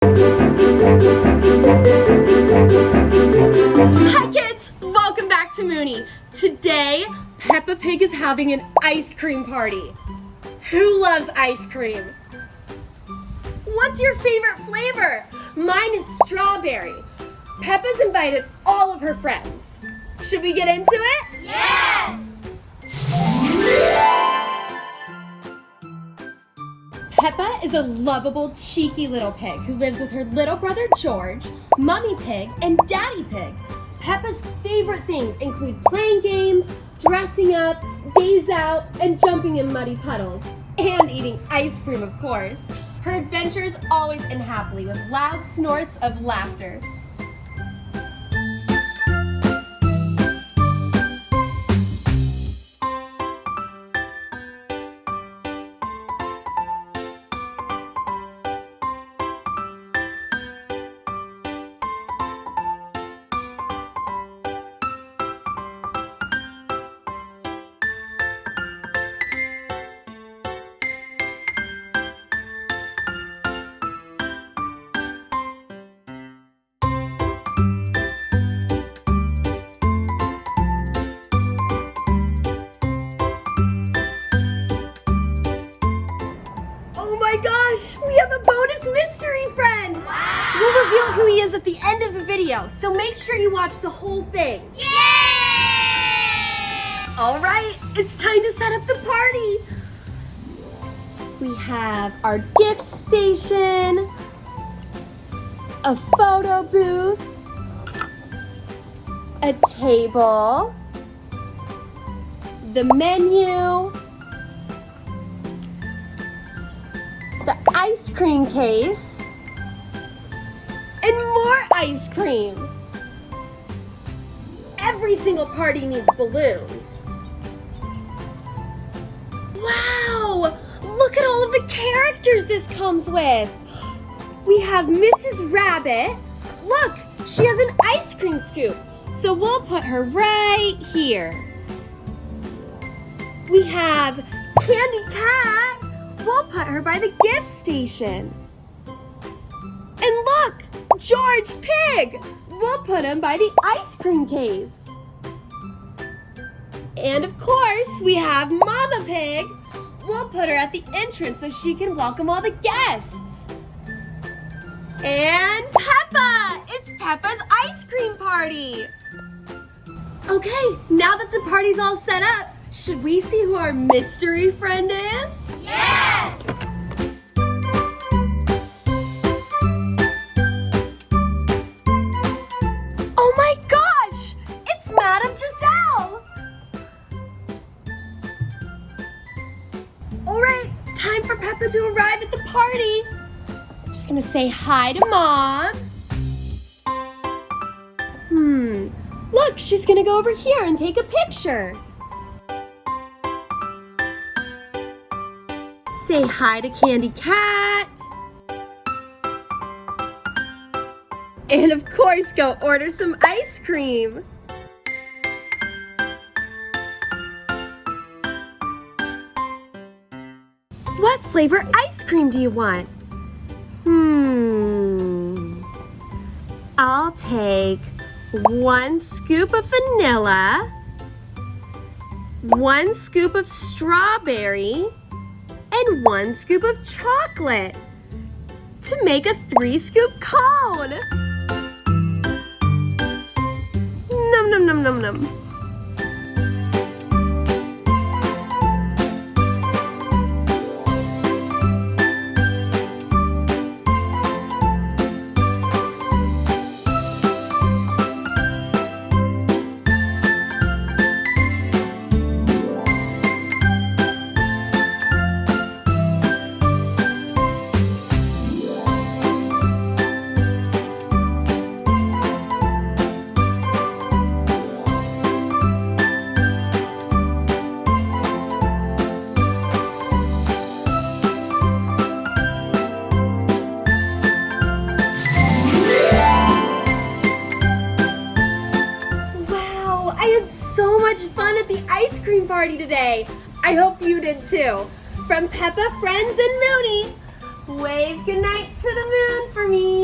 Hi kids! Welcome back to Moony. Today, Peppa Pig is having an ice cream party. Who loves ice cream? What's your favorite flavor? Mine is strawberry. Peppa's invited all of her friends. Should we get into it? Yes! Peppa is a lovable, cheeky little pig who lives with her little brother George, Mummy Pig, and Daddy Pig. Peppa's favorite things include playing games, dressing up, days out, and jumping in muddy puddles. And eating ice cream, of course. Her adventures always end happily with loud snorts of laughter. We have a bonus mystery friend! Wow! We'll reveal who he is at the end of the video, so make sure you watch the whole thing. Yay! Alright, it's time to set up the party. We have our gift station, a photo booth, a table, the menu, the ice cream case, and more ice cream. Every single party needs balloons. Wow! Look at all of the characters this comes with. We have Mrs. Rabbit. Look, she has an ice cream scoop, so we'll put her right here. We have Candy Cat. We'll put her by the gift station. And look, George Pig. We'll put him by the ice cream case. And of course, we have Mama Pig. We'll put her at the entrance so she can welcome all the guests. And Peppa! It's Peppa's ice cream party. Okay, now that the party's all set up, should we see who our mystery friend is? Yes! Oh my gosh! It's Madame Giselle! Alright, time for Peppa to arrive at the party. Just gonna say hi to Mom. Look, she's gonna go over here and take a picture. Say hi to Candy Cat. And of course, go order some ice cream. What flavor ice cream do you want? I'll take 1 scoop of vanilla, 1 scoop of strawberry, and 1 scoop of chocolate to make a 3-scoop cone. Num num num num num. Ice cream party today. I hope you did too. From Peppa, Friends, and Moony, Wave goodnight to the moon for me.